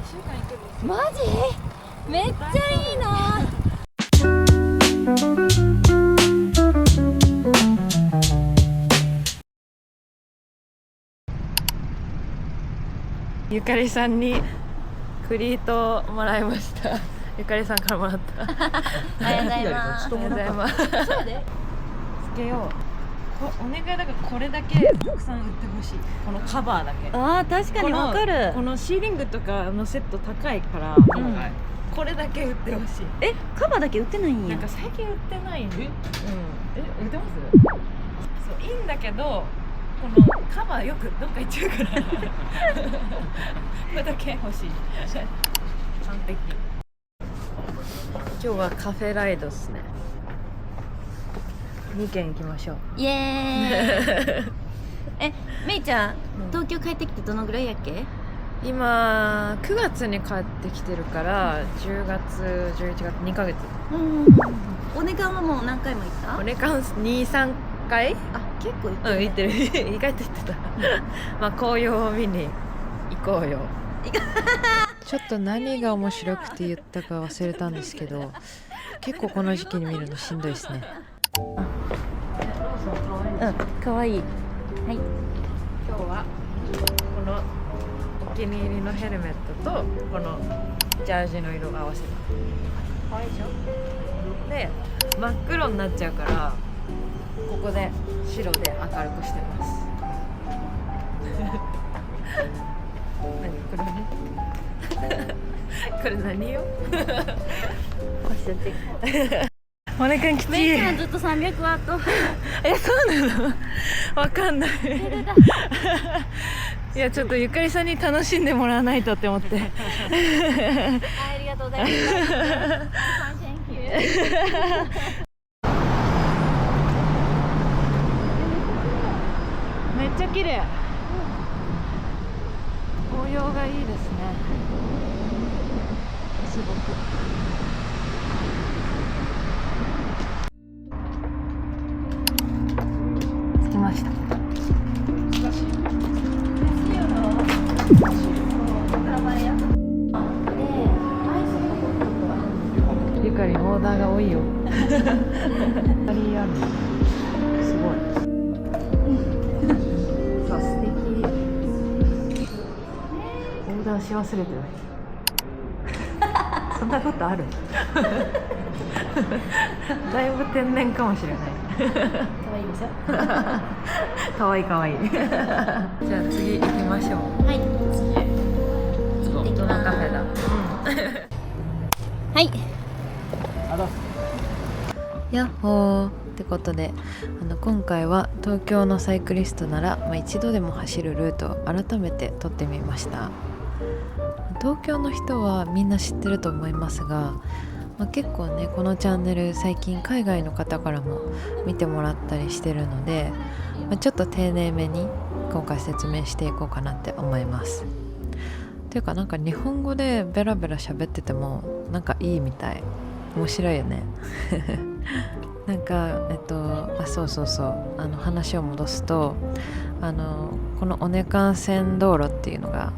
週間行ける。マジめっちゃいいな。ゆかりさんにクリートをもらいました。ゆかりさんからもらった。ありがとうございます。ありがとうございます。そうでつけよう。お願いだからこれだけたくさん売ってほしい。このカバーだけ。あー確かにわかる。このシーリングとかのセット高いから、これだけ売ってほしい。カバーだけ売ってないんや。なんか最近売ってないんで。売ってます？そういいんだけど、このカバーよくどっか行っちゃうからこれだけ欲しい。完璧。今日はカフェライドっすね。2軒行きましょう。イエーイめいちゃん、東京帰ってきてどのぐらいやっけ？今9月に帰ってきてるから10月11月2ヶ月。お願いはもう何回も行った？お願い2、3回？あ、結構行ってる、行ってる。意外と行ってた。まあ紅葉を見に行こうよ。ちょっと何が面白くて言ったか忘れたんですけど、結構この時期に見るのしんどいですね。かわいい。はい。今日はこのお気に入りのヘルメットとこのジャージの色を合わせた。かわいいでしょ。で真っ黒になっちゃうからここで白で明るくしてます。何これね。これ何よ。ファッションチェック。おねくんきつい。メイちゃんずっと300ワット。そうなの？わかんない。いやちょっとゆかりさんに楽しんでもらわないとって思って。ありがとうございます。めっちゃ綺麗。紅葉がいいですね。すごく。着きました。ゆかりオーダーが多いよ。すごい。素敵。オーダーし忘れてる。そんなことある？だいぶ天然かもしれない。可愛いでしょ。かわいいかわいい。じゃあ次行きましょう。はい。行ってきどのます。カフェだ？はい。やっほーってことで今回は東京のサイクリストなら、一度でも走るルートを改めて撮ってみました。東京の人はみんな知ってると思いますが、結構ねこのチャンネル最近海外の方からも見てもらったりしてるので、ちょっと丁寧めに今回説明していこうかなって思います。ていうかなんか日本語でベラベラ喋っててもなんかいいみたい。面白いよね。なんかそう話を戻すとこの尾根幹線道路っていうのが、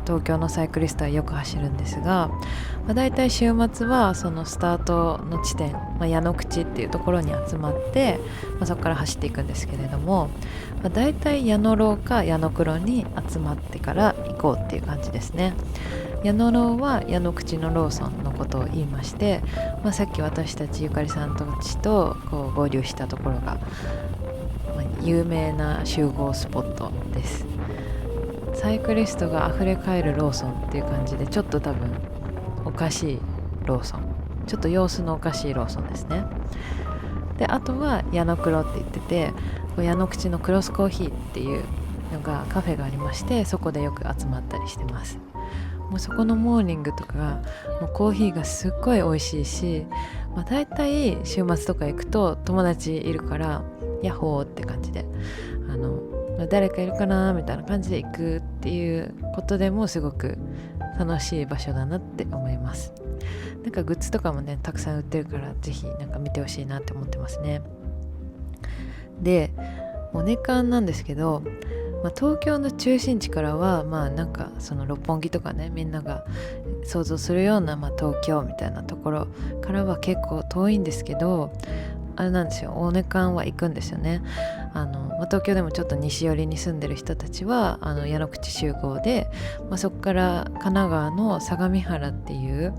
東京のサイクリストはよく走るんですが、だいたい週末はそのスタートの地点、矢野口っていうところに集まって、そこから走っていくんですけれども、だいたい矢野ローか矢野黒に集まってから行こうっていう感じですね。矢野ローは矢野口のローソンのことを言いまして、さっき私たちゆかりさんたちとこう合流したところが、有名な集合スポットです。サイクリストがあふれかえるローソンっていう感じで、ちょっと多分おかしいローソン、ちょっと様子のおかしいローソンですね。であとは矢野黒って言ってて、矢野口のクロスコーヒーっていうのがカフェがありまして、そこでよく集まったりしてます。もうそこのモーニングとかがもうコーヒーがすっごい美味しいし、だいたい週末とか行くと友達いるからヤッホーって感じで誰かいるかなみたいな感じで行くっていうことでもすごく楽しい場所だなって思います。なんかグッズとかもねたくさん売ってるから、ぜひなんか見てほしいなって思ってますね。でおねかんなんですけど、東京の中心地からはなんかその六本木とかね、みんなが想像するような、東京みたいなところからは結構遠いんですけど、あれなんですよ、大根間は行くんですよね。東京でもちょっと西寄りに住んでる人たちは矢野口集合で、そこから神奈川の相模原っていう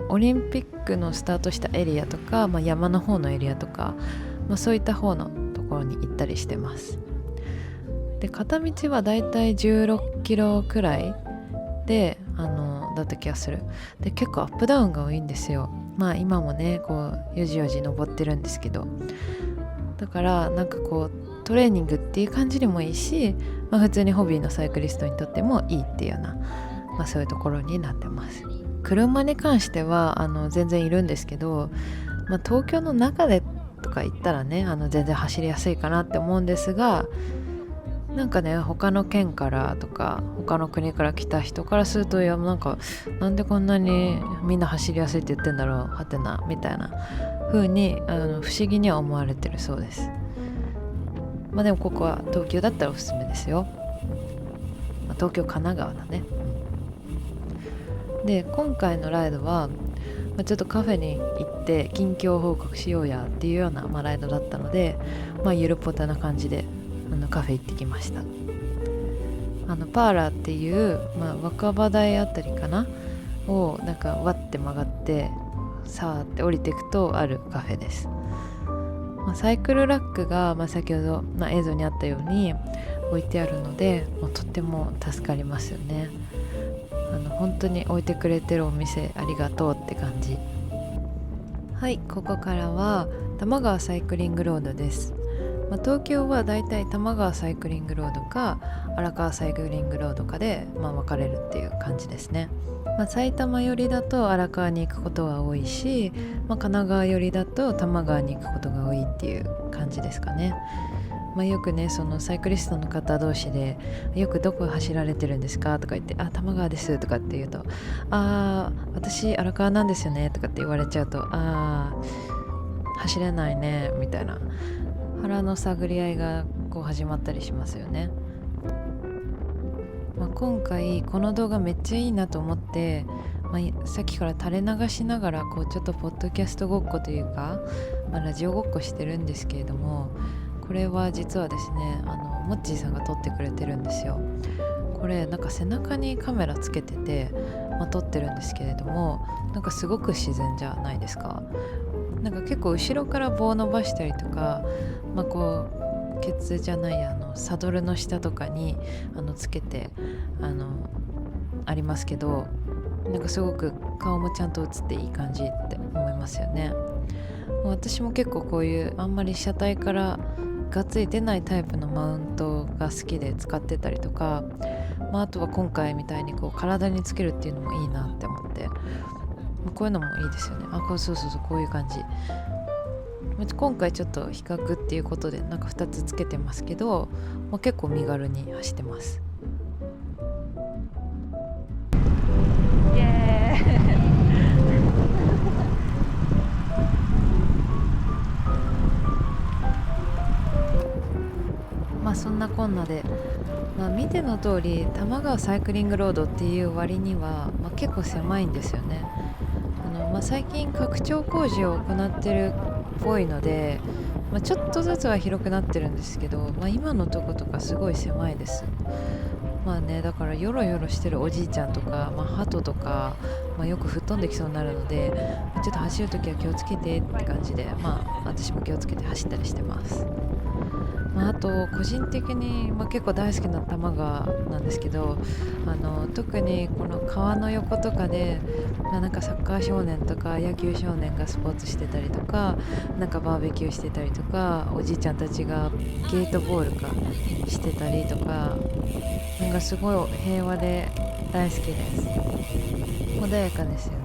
オリンピックのスタートしたエリアとか、山の方のエリアとか、そういった方のところに行ったりしてます。で片道はだいたい16キロくらいでだった気がする。で結構アップダウンが多いんですよ。今もねこうよじよじ登ってるんですけど、だからなんかこうトレーニングっていう感じでもいいし、普通にホビーのサイクリストにとってもいいっていうような、そういうところになってます。車に関しては全然いるんですけど、東京の中でとか行ったらね全然走りやすいかなって思うんですが、なんかね他の県からとか他の国から来た人からすると、いやなんでこんなにみんな走りやすいって言ってんだろうはてなみたいな風に不思議には思われてるそうです。でもここは東京だったらおすすめですよ。東京神奈川だね。で今回のライドは、ちょっとカフェに行って近況報告しようやっていうような、ライドだったので、ゆるっぽたな感じでカフェ行ってきました。パーラーっていう、若葉台あたりかなをなんか割って曲がってさーって降りていくとあるカフェです。サイクルラックが、先ほど、映像にあったように置いてあるので、とっても助かりますよね。本当に置いてくれてるお店ありがとうって感じ。はい、ここからは多摩川サイクリングロードです。東京はだいたい多摩川サイクリングロードか荒川サイクリングロードかで、分かれるっていう感じですね。埼玉寄りだと荒川に行くことが多いし、神奈川寄りだと多摩川に行くことが多いっていう感じですかね。よくねそのサイクリストの方同士でよくどこ走られてるんですかとか言って、多摩川ですとかって言うと、私荒川なんですよねとかって言われちゃうと、走れないねみたいな腹の探り合いがこう始まったりしますよね。今回この動画めっちゃいいなと思って、さっきから垂れ流しながらこうちょっとポッドキャストごっこというか、ラジオごっこしてるんですけれども、これは実はですねモッチーさんが撮ってくれてるんですよ。これなんか背中にカメラつけてて、撮ってるんですけれども、なんかすごく自然じゃないですか。なんか結構後ろから棒伸ばしたりとか、こうケツじゃないサドルの下とかにつけてありますけど、なんかすごく顔もちゃんと映っていい感じって思いますよね。私も結構こういうあんまり車体からがっつり出ないタイプのマウントが好きで使ってたりとか、あとは今回みたいにこう体につけるっていうのもいいなって思って、こういうのもいいですよね。そうこういう感じ。今回ちょっと比較っていうことでなんか2つつけてますけど、結構身軽に走ってます。イエーイそんなこんなで、見ての通り多摩川サイクリングロードっていう割には、結構狭いんですよね。最近拡張工事を行ってるっぽいので、ちょっとずつは広くなってるんですけど、今のとことかすごい狭いです。だからヨロヨロしてるおじいちゃんとか、鳩とか、よく吹っ飛んできそうになるので、ちょっと走るときは気をつけてって感じで、私も気をつけて走ったりしてます。あと個人的に、結構大好きな多摩川なんですけど、特にこの川の横とかで、なんかサッカー少年とか野球少年がスポーツしてたりとか、なんかバーベキューしてたりとか、おじいちゃんたちがゲートボールかしてたりとか、なんかすごい平和で大好きです。穏やかですよね。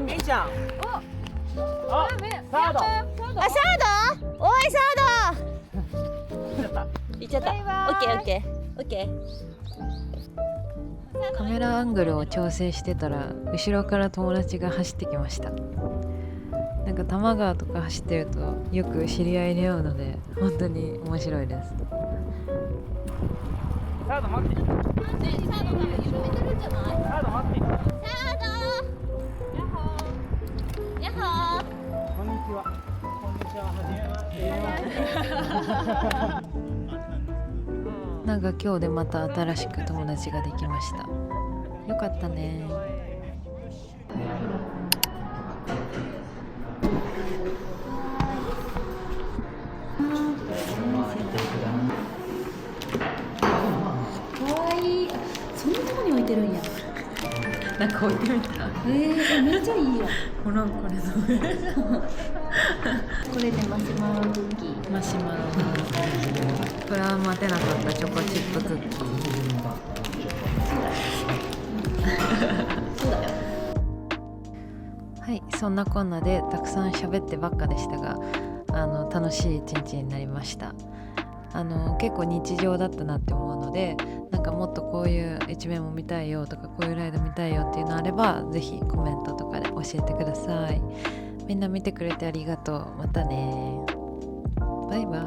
みーちゃん。サード。あ、サード？おいサード。行っちゃった。オッケー。カメラアングルを調整してたら後ろから友達が走ってきました。なんか多摩川とか走ってるとよく知り合いに会うので本当に面白いです。サード待って。サード多分緩めてるんじゃない？サード待って。サードヤッホーヤッホーこんにちは。こんにちは。はじめまして。なんか今日でまた新しく友達ができました。よかったね。かわいい。そんなとこに置いてるんや。なんか置いてみた。めっちゃいいや。このこれのこれでマシュマロクッキー。マシュマロ。これは待てなかったチョコチップクッキー。そうだよ。はい、そんなこんなでたくさん喋ってばっかでしたが、楽しい一日になりました。結構日常だったなって思うので、なんかもっとこういう一面も見たいよとかこういうライド見たいよっていうのあればぜひコメントとかで教えてください。みんな見てくれてありがとう。またね。バイバイ。